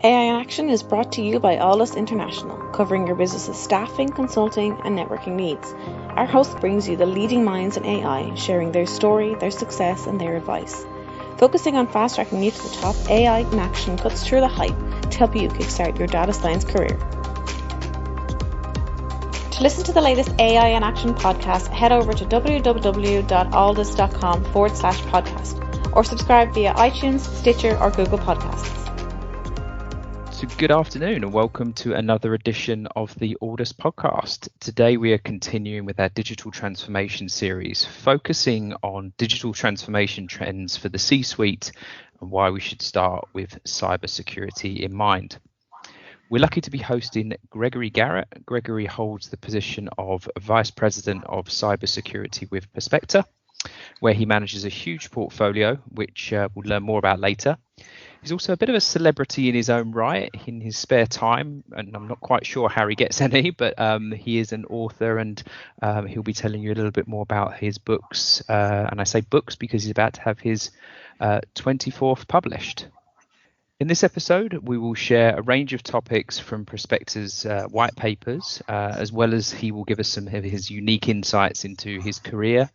AI in Action is brought to you by Alldus International, covering your business's staffing, consulting, and networking needs. Our host brings you the leading minds in AI, sharing their story, their success, and their advice. Focusing on fast-tracking you to the top, AI in Action cuts through the hype to help you kickstart your data science career. To listen to the latest AI in Action podcast, head over to www.alldus.com/podcast or subscribe via iTunes, Stitcher, or Google Podcasts. So good afternoon and welcome to another edition of the Alldus podcast. Today we are continuing with our digital transformation series, focusing on digital transformation trends for the C-suite and why we should start with cybersecurity in mind. We're lucky to be hosting Gregory Garrett. Gregory holds the position of Vice President of Cybersecurity with Perspecta, where he manages a huge portfolio, which we'll learn more about later. He's also a bit of a celebrity in his own right in his spare time, and I'm not quite sure how he gets any, but he is an author, and he'll be telling you a little bit more about his books. And I say books because he's about to have his 24th published. In this episode, we will share a range of topics from Perspecta's white papers, as well as he will give us some of his unique insights into his career,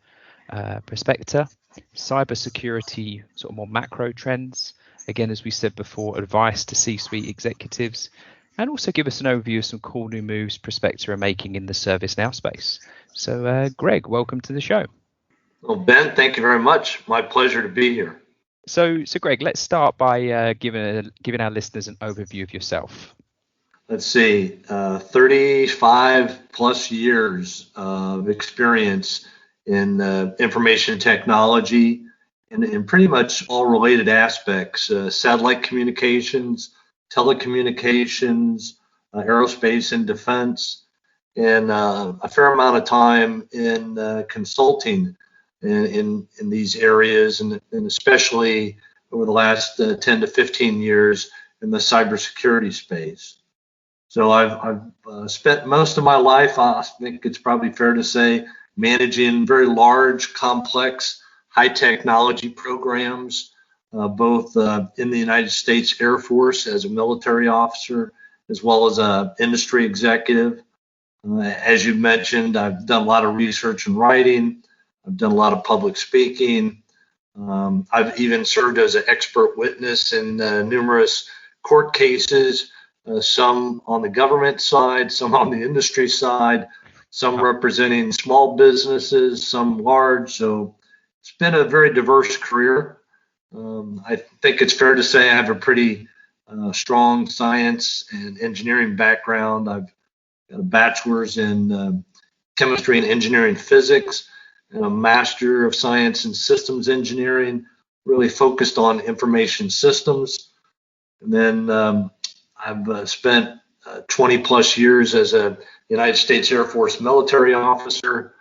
Perspecta, cybersecurity, sort of more macro trends. Again, as we said before, advice to C-suite executives, and also give us an overview of some cool new moves Perspecta are making in the ServiceNow space. So, Greg, welcome to the show. Well, Ben, thank you very much. My pleasure to be here. So Greg, let's start by giving our listeners an overview of yourself. Let's see, 35 plus years of experience in information technology and in pretty much all related aspects, satellite communications, telecommunications, aerospace and defense, and a fair amount of time in consulting in these areas, and especially over the last 10 to 15 years in the cybersecurity space. So I've spent most of my life, I think it's probably fair to say, managing very large, complex, high technology programs, both in the United States Air Force as a military officer, as well as an industry executive. As you mentioned, I've done a lot of research and writing. I've done a lot of public speaking. I've even served as an expert witness in numerous court cases, some on the government side, some on the industry side, some representing small businesses, some large. So it's been a very diverse career. I think it's fair to say I have a pretty strong science and engineering background. I've got a bachelor's in chemistry and engineering physics, and a Master of Science in Systems Engineering, really focused on information systems. And then I've spent 20 plus years as a United States Air Force military officer,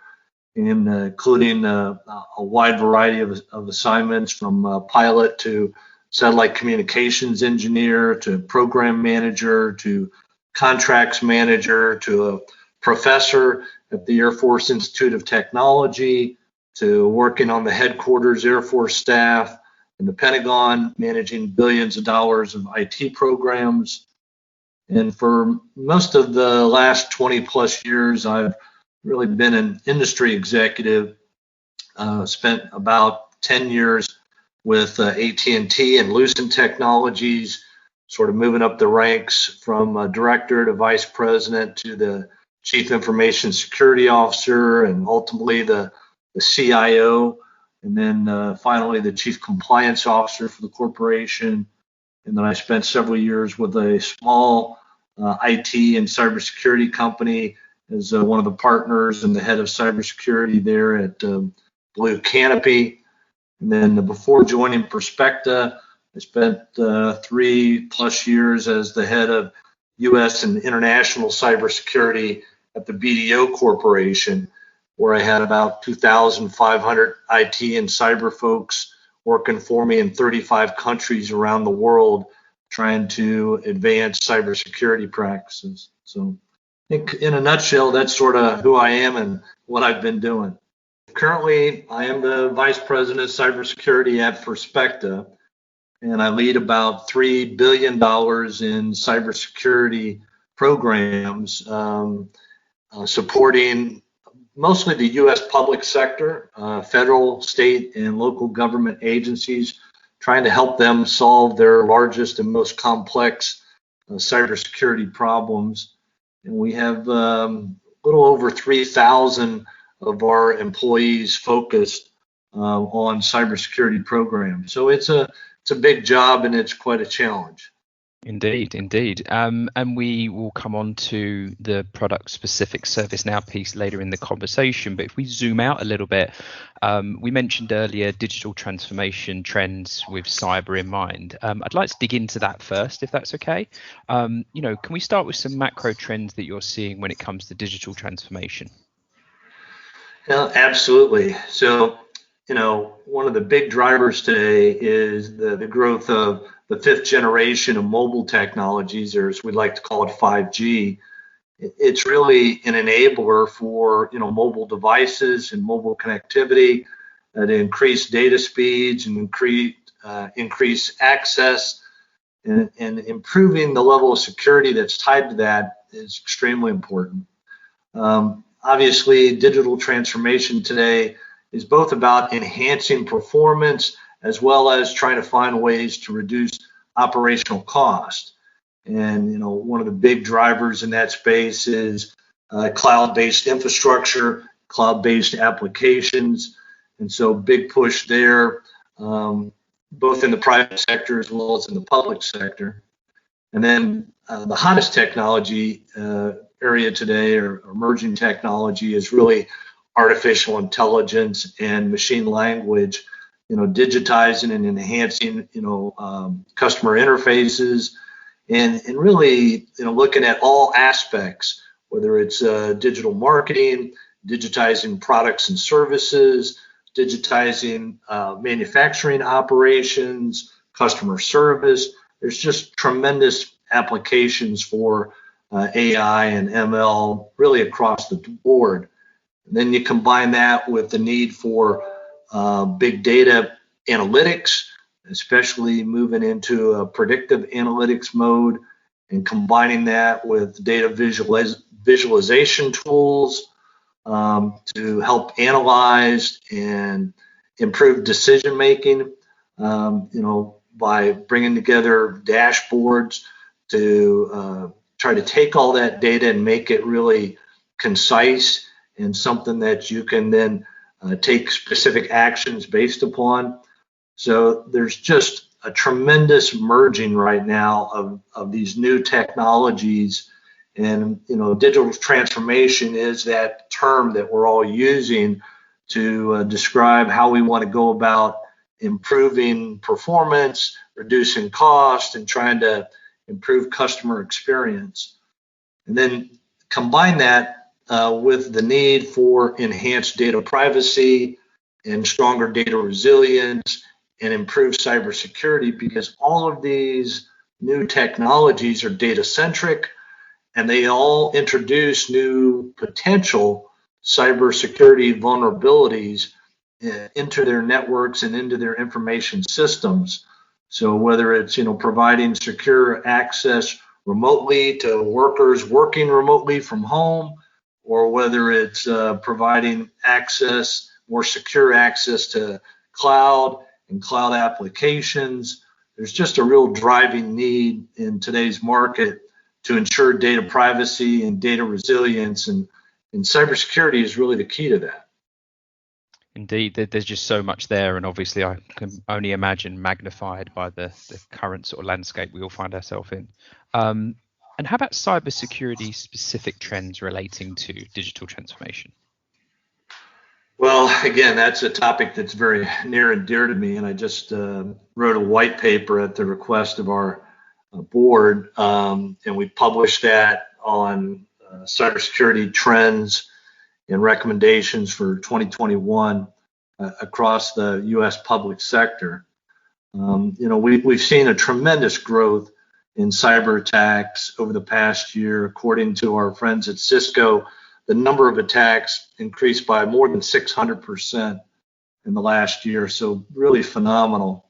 including a wide variety of assignments, from pilot to satellite communications engineer to program manager to contracts manager to a professor at the Air Force Institute of Technology, to working on the headquarters Air Force staff in the Pentagon, managing billions of dollars of IT programs. And for most of the last 20 plus years, I've really been an industry executive. Spent about 10 years with AT&T and Lucent Technologies, sort of moving up the ranks from director to vice president to the Chief Information Security Officer, and ultimately the CIO, and then finally the Chief Compliance Officer for the corporation. And then I spent several years with a small IT and cybersecurity company as one of the partners and the head of cybersecurity there at Blue Canopy. And then before joining Perspecta, I spent 3 plus years as the head of U.S. and international cybersecurity at the BDO Corporation, where I had about 2,500 IT and cyber folks working for me in 35 countries around the world, trying to advance cybersecurity practices. So I think in a nutshell, that's sort of who I am and what I've been doing. Currently, I am the Vice President of Cybersecurity at Perspecta, and I lead about $3 billion in cybersecurity programs, supporting mostly the U.S. public sector, federal, state, and local government agencies, trying to help them solve their largest and most complex cybersecurity problems. And we have a little over 3,000 of our employees focused on cybersecurity programs. So it's a big job, and it's quite a challenge. Indeed, indeed. And we will come on to the product-specific ServiceNow piece later in the conversation. But if we zoom out a little bit, we mentioned earlier digital transformation trends with cyber in mind. I'd like to dig into that first, if that's okay. Can we start with some macro trends that you're seeing when it comes to digital transformation? Yeah, absolutely. So, one of the big drivers today is the growth of the fifth generation of mobile technologies, or as we like to call it, 5G. It's really an enabler for mobile devices and mobile connectivity to increase data speeds and increase access, and improving the level of security that's tied to that is extremely important. Obviously, digital transformation today is both about enhancing performance as well as trying to find ways to reduce operational cost. And one of the big drivers in that space is cloud-based infrastructure, cloud-based applications, and so big push there, both in the private sector as well as in the public sector. And then the hottest technology area today, or emerging technology, is really artificial intelligence and machine language, digitizing and enhancing, customer interfaces, and really, looking at all aspects, whether it's digital marketing, digitizing products and services, digitizing manufacturing operations, customer service. There's just tremendous applications for AI and ML really across the board. And then you combine that with the need for big data analytics, especially moving into a predictive analytics mode, and combining that with data visualization tools to help analyze and improve decision making, by bringing together dashboards to try to take all that data and make it really concise and something that you can then take specific actions based upon. So there's just a tremendous merging right now of these new technologies, and digital transformation is that term that we're all using to describe how we want to go about improving performance, reducing cost, and trying to improve customer experience. And then combine that with the need for enhanced data privacy and stronger data resilience and improved cybersecurity, because all of these new technologies are data centric, and they all introduce new potential cybersecurity vulnerabilities into their networks and into their information systems. So whether it's providing secure access remotely to workers working remotely from home, or whether it's providing access, more secure access to cloud and cloud applications, there's just a real driving need in today's market to ensure data privacy and data resilience, and cybersecurity is really the key to that. Indeed, there's just so much there, and obviously I can only imagine magnified by the current sort of landscape we all find ourselves in. And how about cybersecurity specific trends relating to digital transformation? Well, again, that's a topic that's very near and dear to me, and I just wrote a white paper at the request of our board, and we published that on cybersecurity trends and recommendations for 2021 across the U.S. public sector. We've seen a tremendous growth in cyber attacks over the past year. According to our friends at Cisco, the number of attacks increased by more than 600% in the last year, so really phenomenal.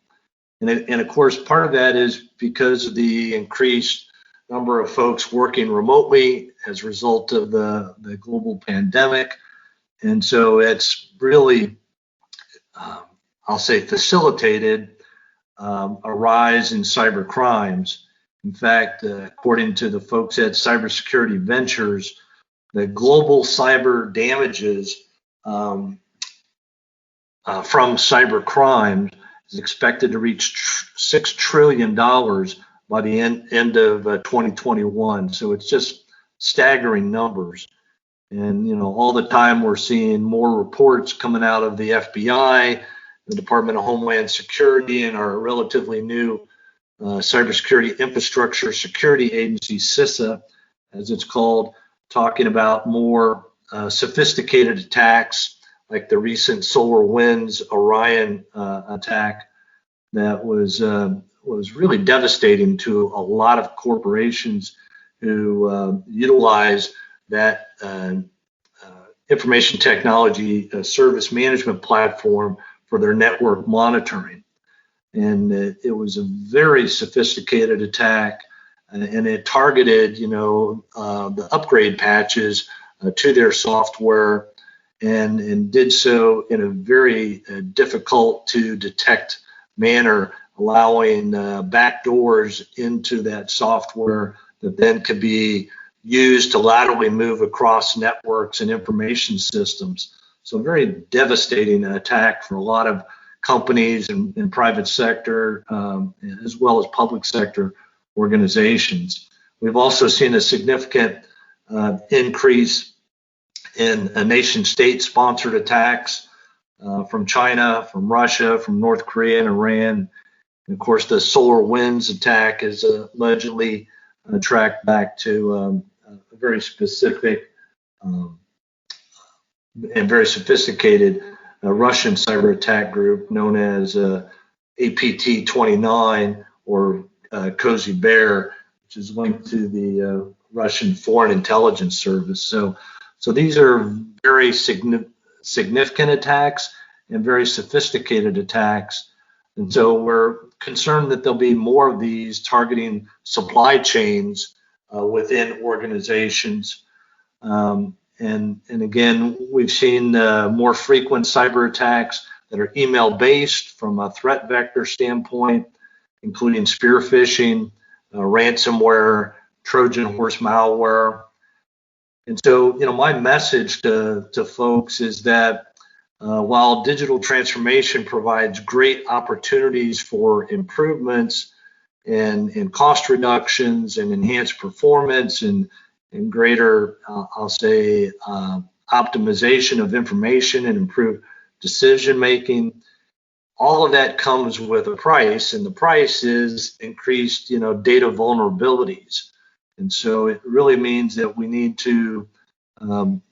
And of course, part of that is because of the increased number of folks working remotely as a result of the global pandemic. And so it's really, I'll say, facilitated a rise in cyber crimes. In fact, according to the folks at Cybersecurity Ventures, the global cyber damages from cyber crimes is expected to reach $6 trillion by the end of 2021. So it's just staggering numbers. And, all the time we're seeing more reports coming out of the FBI, the Department of Homeland Security, and our relatively new Cybersecurity Infrastructure Security Agency, CISA, as it's called, talking about more sophisticated attacks like the recent SolarWinds Orion attack that was really devastating to a lot of corporations who utilize that information technology service management platform for their network monitoring. And it was a very sophisticated attack, and it targeted, the upgrade patches to their software, and did so in a very difficult to detect manner, allowing backdoors into that software that then could be used to laterally move across networks and information systems. So a very devastating attack for a lot of companies and private sector, as well as public sector organizations. We've also seen a significant increase in nation-state sponsored attacks from China, from Russia, from North Korea and Iran. And of course, the SolarWinds attack is allegedly tracked back to a very specific and very sophisticated Russian cyber attack group known as APT-29, or Cozy Bear, which is linked to the Russian Foreign Intelligence Service. So these are very significant attacks and very sophisticated attacks. And so we're concerned that there'll be more of these targeting supply chains within organizations. And again, we've seen more frequent cyber attacks that are email-based from a threat vector standpoint, including spear phishing, ransomware, Trojan horse malware. And so, my message to folks is that while digital transformation provides great opportunities for improvements and cost reductions and enhanced performance and greater, I'll say, optimization of information and improved decision making, all of that comes with a price, and the price is increased, data vulnerabilities. And so it really means that we need to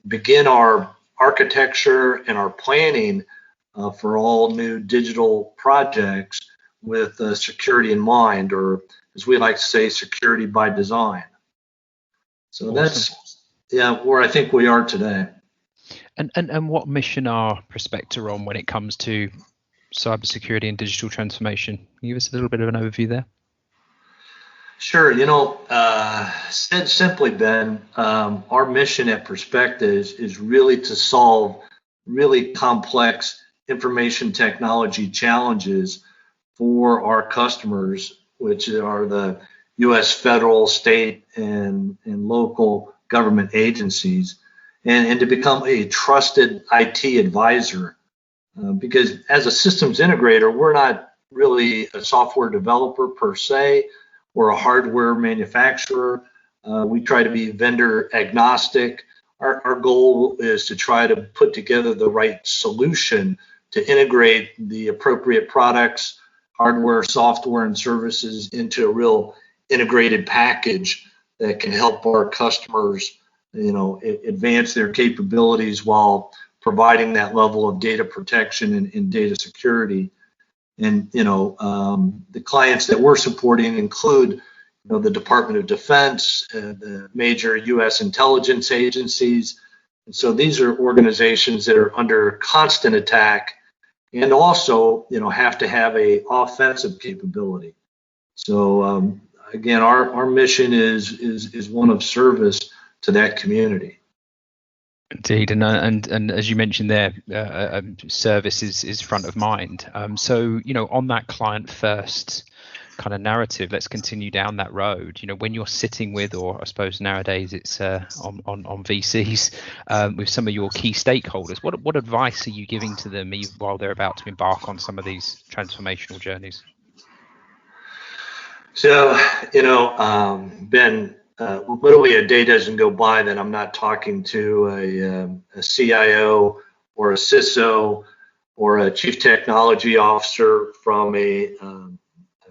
begin our architecture and our planning for all new digital projects with security in mind, or as we like to say, security by design. So that's where I think we are today. And what mission are Perspecta on when it comes to cybersecurity and digital transformation? Can you give us a little bit of an overview there? Sure. Said simply, Ben, our mission at Perspecta is really to solve really complex information technology challenges for our customers, which are the U.S. federal, state, and local government agencies, and to become a trusted IT advisor. Because as a systems integrator, we're not really a software developer per se, or a hardware manufacturer. We try to be vendor agnostic. Our goal is to try to put together the right solution to integrate the appropriate products, hardware, software, and services into a real integrated package that can help our customers, advance their capabilities while providing that level of data protection and data security. And the clients that we're supporting include the Department of Defense, the major U.S. intelligence agencies. And so these are organizations that are under constant attack and also, have to have a offensive capability. So again, our mission is one of service to that community. Indeed, and as you mentioned there, service is front of mind. So on that client first kind of narrative, let's continue down that road. When you're sitting with, or I suppose nowadays it's on VCs, with some of your key stakeholders, what advice are you giving to them while they're about to embark on some of these transformational journeys? So Ben, literally a day doesn't go by that I'm not talking to a CIO or a CISO or a chief technology officer from a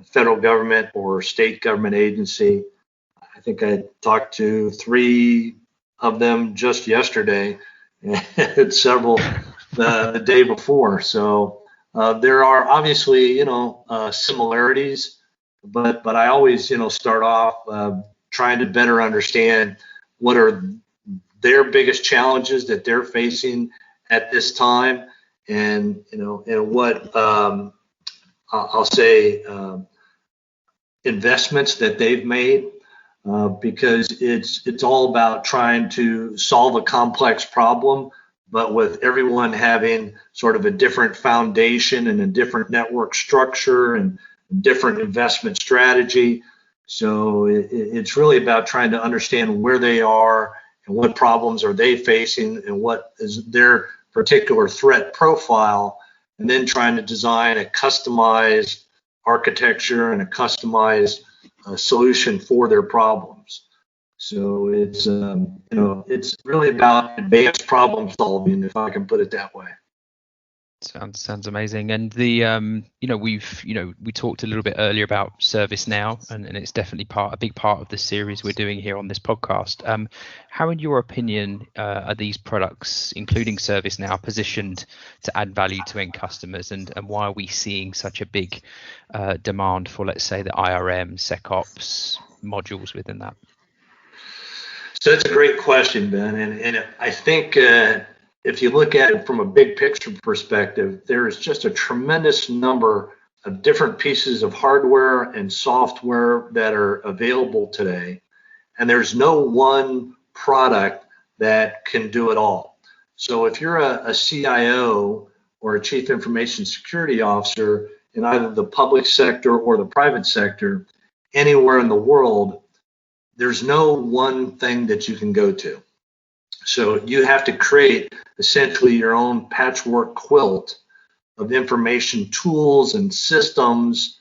federal government or state government agency. I think I talked to 3 of them just yesterday and several the day before. So there are obviously, similarities, but I always, start off trying to better understand what are their biggest challenges that they're facing at this time, and and what I'll say investments that they've made, because it's all about trying to solve a complex problem, but with everyone having sort of a different foundation and a different network structure and different investment strategy. So it's really about trying to understand where they are and what problems are they facing and what is their particular threat profile, and then trying to design a customized architecture and a customized solution for their problems. So it's it's really about advanced problem solving, if I can put it that way. Sounds amazing. And the we talked a little bit earlier about ServiceNow, and it's definitely a big part of the series we're doing here on this podcast. How, in your opinion, are these products, including ServiceNow, positioned to add value to end customers, and why are we seeing such a big demand for, let's say, the IRM, SecOps modules within that? So that's a great question, Ben, and I think if you look at it from a big picture perspective, there is just a tremendous number of different pieces of hardware and software that are available today, and there's no one product that can do it all. So if you're a CIO or a chief information security officer in either the public sector or the private sector, anywhere in the world, there's no one thing that you can go to. So you have to create essentially your own patchwork quilt of information tools and systems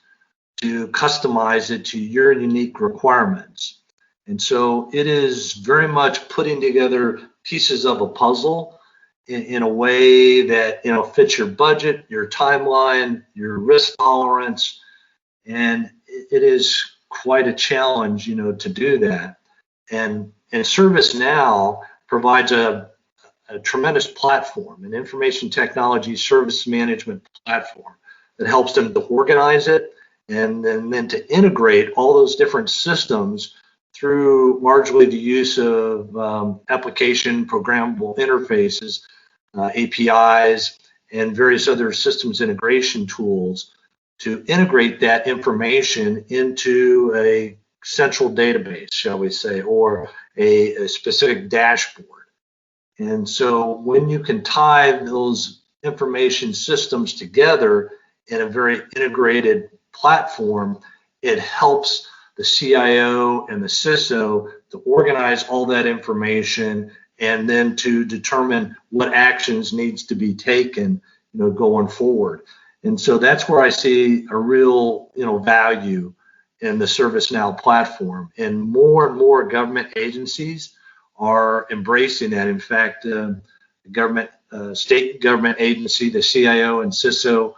to customize it to your unique requirements. And so it is very much putting together pieces of a puzzle in a way that fits your budget, your timeline, your risk tolerance, and it is quite a challenge, to do that. And ServiceNow provides a tremendous platform, an information technology service management platform that helps them to organize it and then to integrate all those different systems through largely the use of application programmable interfaces, APIs, and various other systems integration tools to integrate that information into a central database, shall we say, or a specific dashboard. And so when you can tie those information systems together in a very integrated platform, it helps the CIO and the CISO to organize all that information and then to determine what actions needs to be taken, going forward. And so that's where I see a real, value in the ServiceNow platform. And more government agencies are embracing that. In fact, the state government agency, the CIO and CISO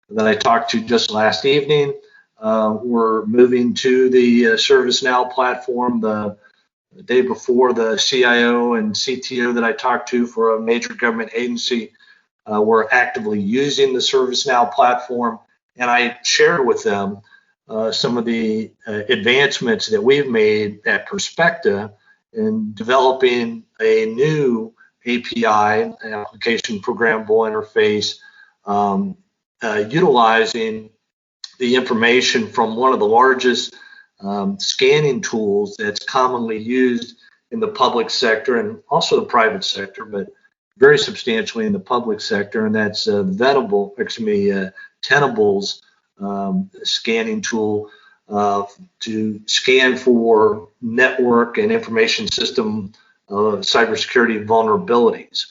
that I talked to just last evening, were moving to the ServiceNow platform. The day before, the CIO and CTO that I talked to for a major government agency were actively using the ServiceNow platform, and I shared with them some of the advancements that we've made at Perspecta in developing a new API, application programmable interface, utilizing the information from one of the largest scanning tools that's commonly used in the public sector and also the private sector, but very substantially in the public sector, and that's Tenable's scanning tool to scan for network and information system cybersecurity vulnerabilities.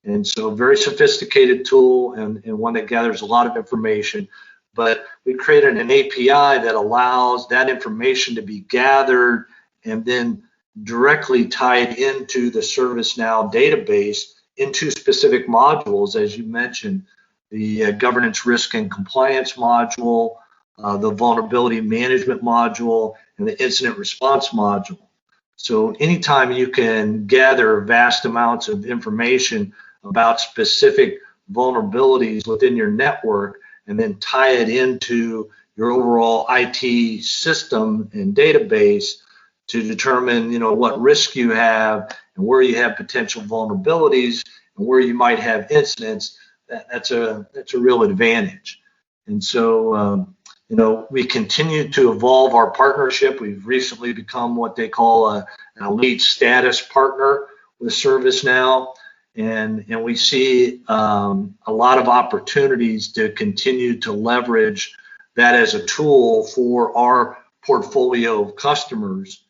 And so very sophisticated tool and one that gathers a lot of information. But we created an API that allows that information to be gathered and then directly tied into the ServiceNow database into specific modules, as you mentioned, the governance, risk, and compliance module, the vulnerability management module, and the incident response module. So anytime you can gather vast amounts of information about specific vulnerabilities within your network and then tie it into your overall IT system and database to determine, what risk you have and where you have potential vulnerabilities and where you might have incidents, that's a real advantage. And so, we continue to evolve our partnership. We've recently become what they call an elite status partner with ServiceNow. And we see a lot of opportunities to continue to leverage that as a tool for our portfolio of customers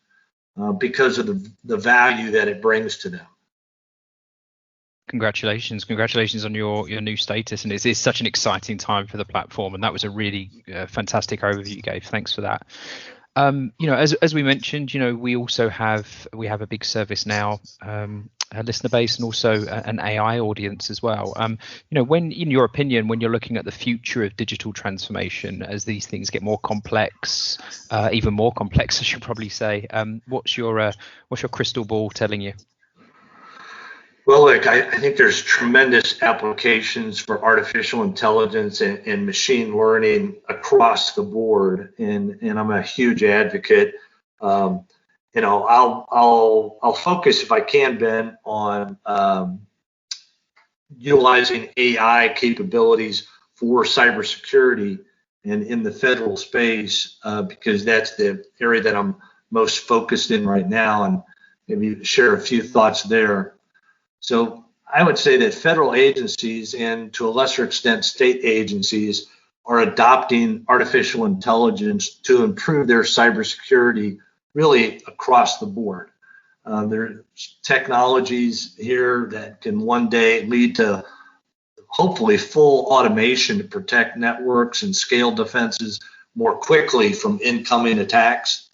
because of the value that it brings to them. Congratulations on your new status, and it's such an exciting time for the platform, and that was a really fantastic overview you gave. Thanks for that. As we mentioned, we also have a big ServiceNow listener base and also an AI audience as well. When, in your opinion, when you're looking at the future of digital transformation as these things get more complex, even more complex, I should probably say, what's your crystal ball telling you? Well, look, I think there's tremendous applications for artificial intelligence and machine learning across the board, and I'm a huge advocate. I'll focus, if I can, Ben, on utilizing AI capabilities for cybersecurity and in the federal space because that's the area that I'm most focused in right now, and maybe share a few thoughts there. So I would say that federal agencies and to a lesser extent state agencies are adopting artificial intelligence to improve their cybersecurity really across the board. There's technologies here that can one day lead to hopefully full automation to protect networks and scale defenses more quickly from incoming attacks.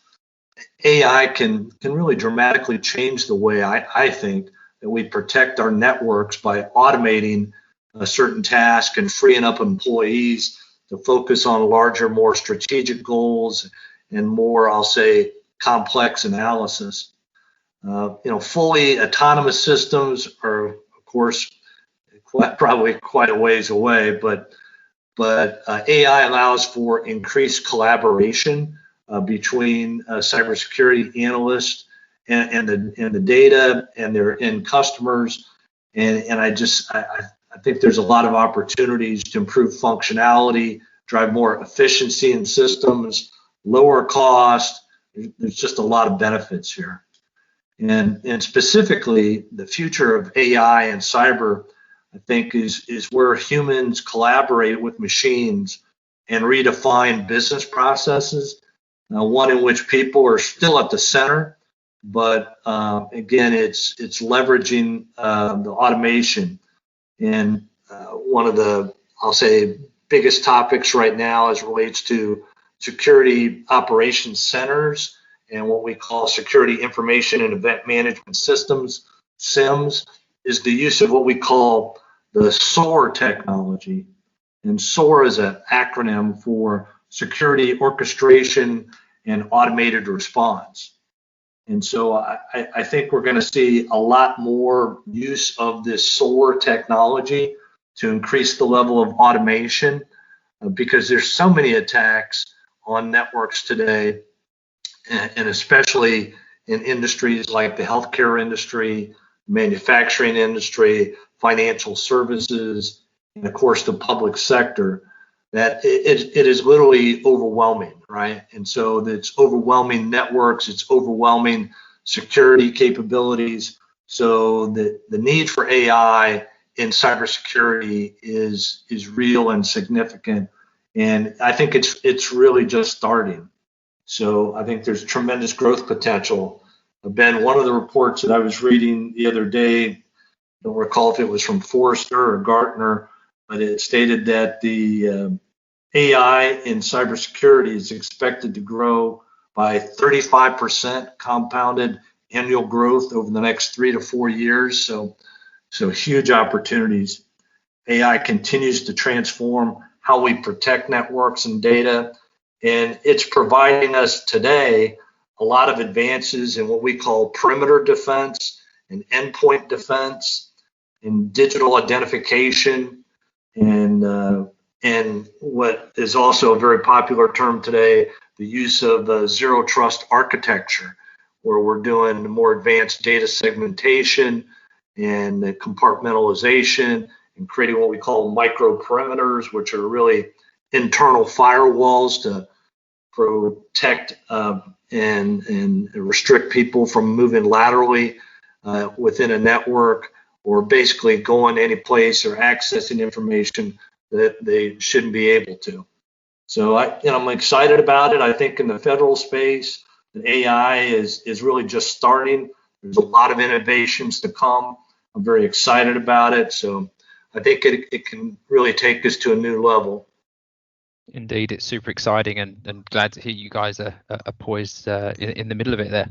AI can really dramatically change the way I think that we protect our networks by automating a certain task and freeing up employees to focus on larger, more strategic goals and more, I'll say, complex analysis. Fully autonomous systems are, of course, probably quite a ways away, but AI allows for increased collaboration between cybersecurity analysts and the data and their end customers, and I think there's a lot of opportunities to improve functionality, drive more efficiency in systems, lower cost. There's just a lot of benefits here, and specifically the future of AI and cyber, I think is where humans collaborate with machines and redefine business processes. One in which people are still at the center. But again, it's leveraging the automation. And one of the, I'll say, biggest topics right now as relates to security operations centers and what we call security information and event management systems, SIEMs, is the use of what we call the SOAR technology. And SOAR is an acronym for Security Orchestration and Automated Response. And so I think we're going to see a lot more use of this SOAR technology to increase the level of automation because there's so many attacks on networks today, and especially in industries like the healthcare industry, manufacturing industry, financial services, and of course the public sector. that it is literally overwhelming, right? And so it's overwhelming networks, it's overwhelming security capabilities. So the need for AI in cybersecurity is real and significant. And I think it's really just starting. So I think there's tremendous growth potential. Ben, one of the reports that I was reading the other day, I don't recall if it was from Forrester or Gartner, but it stated that the AI in cybersecurity is expected to grow by 35% compounded annual growth over the next 3 to 4 years. So huge opportunities. AI continues to transform how we protect networks and data, and it's providing us today a lot of advances in what we call perimeter defense and endpoint defense and digital identification and what is also a very popular term today, the use of zero trust architecture, where we're doing more advanced data segmentation and compartmentalization and creating what we call micro perimeters, which are really internal firewalls to protect and restrict people from moving laterally within a network, or basically going any place or accessing information that they shouldn't be able to. So I'm excited about it. I think in the federal space, the AI is really just starting. There's a lot of innovations to come. I'm very excited about it. So I think it can really take us to a new level. Indeed, it's super exciting, and glad to hear you guys are poised in the middle of it there.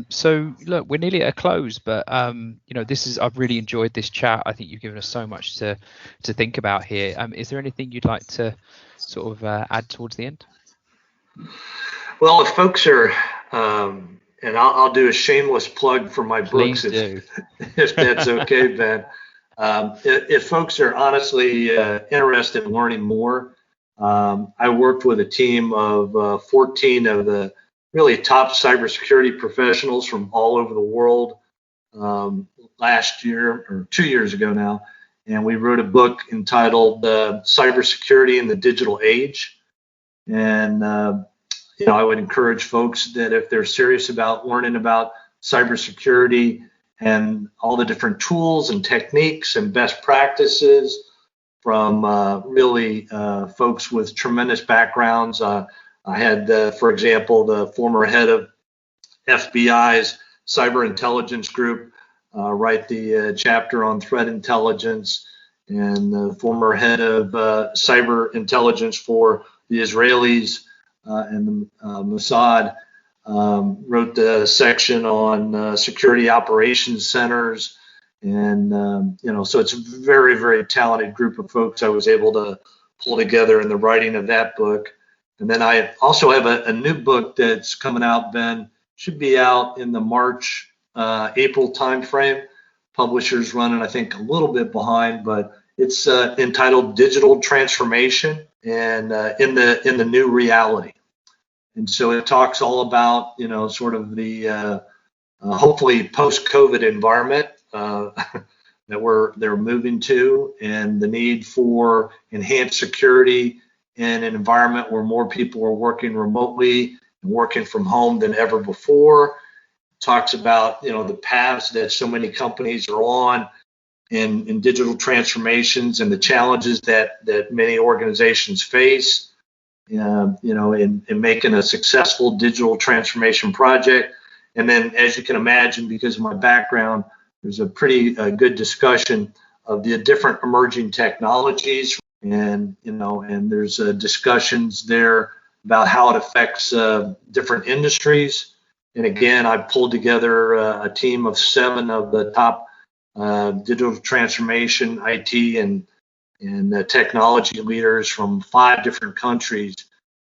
So look, we're nearly at a close, but I've really enjoyed this chat. I think you've given us so much to think about here. Is there anything you'd like to sort of add towards the end? Well, if folks are, and I'll do a shameless plug for my books, if that's okay, Ben. If folks are honestly interested in learning more, I worked with a team of 14 of the really top cybersecurity professionals from all over the world last year or 2 years ago now, and we wrote a book entitled Cybersecurity in the Digital Age. And I would encourage folks that if they're serious about learning about cybersecurity and all the different tools and techniques and best practices from really folks with tremendous backgrounds. I had, for example, the former head of FBI's Cyber Intelligence Group write the chapter on threat intelligence, and the former head of cyber intelligence for the Israelis and the Mossad wrote the section on security operations centers. And, so it's a very, very talented group of folks I was able to pull together in the writing of that book. And then I also have a new book that's coming out, Ben, should be out in the March, April timeframe. Publisher's running, I think, a little bit behind, but it's entitled Digital Transformation and in the New Reality. And so it talks all about, sort of the hopefully post-COVID environment that they're moving to, and the need for enhanced security in an environment where more people are working remotely and working from home than ever before. It talks about the paths that so many companies are on in digital transformations and the challenges that many organizations face in making a successful digital transformation project. And then, as you can imagine, because of my background, there's a pretty good discussion of the different emerging technologies, and there's discussions there about how it affects different industries. And again, I pulled together a team of 7 of the top digital transformation, IT, and technology leaders from 5 different countries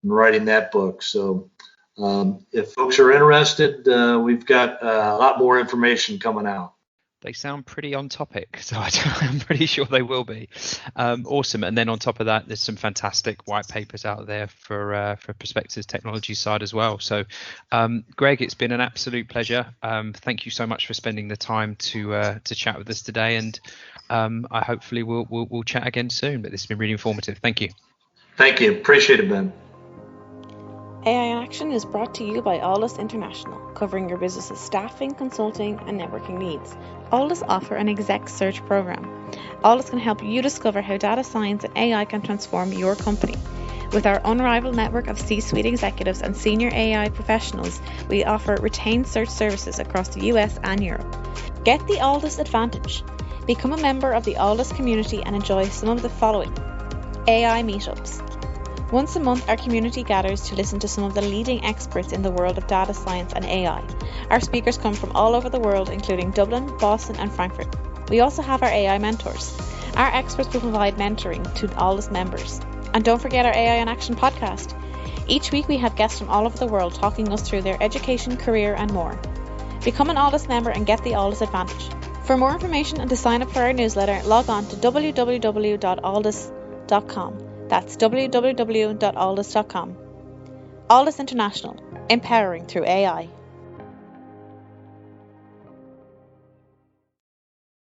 in writing that book. So if folks are interested, we've got a lot more information coming out. They sound pretty on topic, so I'm pretty sure they will be. Awesome. And then on top of that, there's some fantastic white papers out there for Perspecta's technology side as well. So, Greg, it's been an absolute pleasure. Thank you so much for spending the time to chat with us today, and I hopefully we'll chat again soon. But this has been really informative. Thank you. Thank you. Appreciate it, Ben. AI in Action is brought to you by Alldus International, covering your business's staffing, consulting, and networking needs. Alldus offer an exec search program. Alldus can help you discover how data science and AI can transform your company. With our unrivaled network of C-suite executives and senior AI professionals, we offer retained search services across the US and Europe. Get the Alldus advantage. Become a member of the Alldus community and enjoy some of the following: AI meetups. Once a month, our community gathers to listen to some of the leading experts in the world of data science and AI. Our speakers come from all over the world, including Dublin, Boston, and Frankfurt. We also have our AI mentors. Our experts will provide mentoring to Alldus members. And don't forget our AI in Action podcast. Each week we have guests from all over the world talking us through their education, career, and more. Become an Alldus member and get the Alldus advantage. For more information and to sign up for our newsletter, log on to www.alldus.com. That's www.alldus.com. Alldus International, empowering through AI.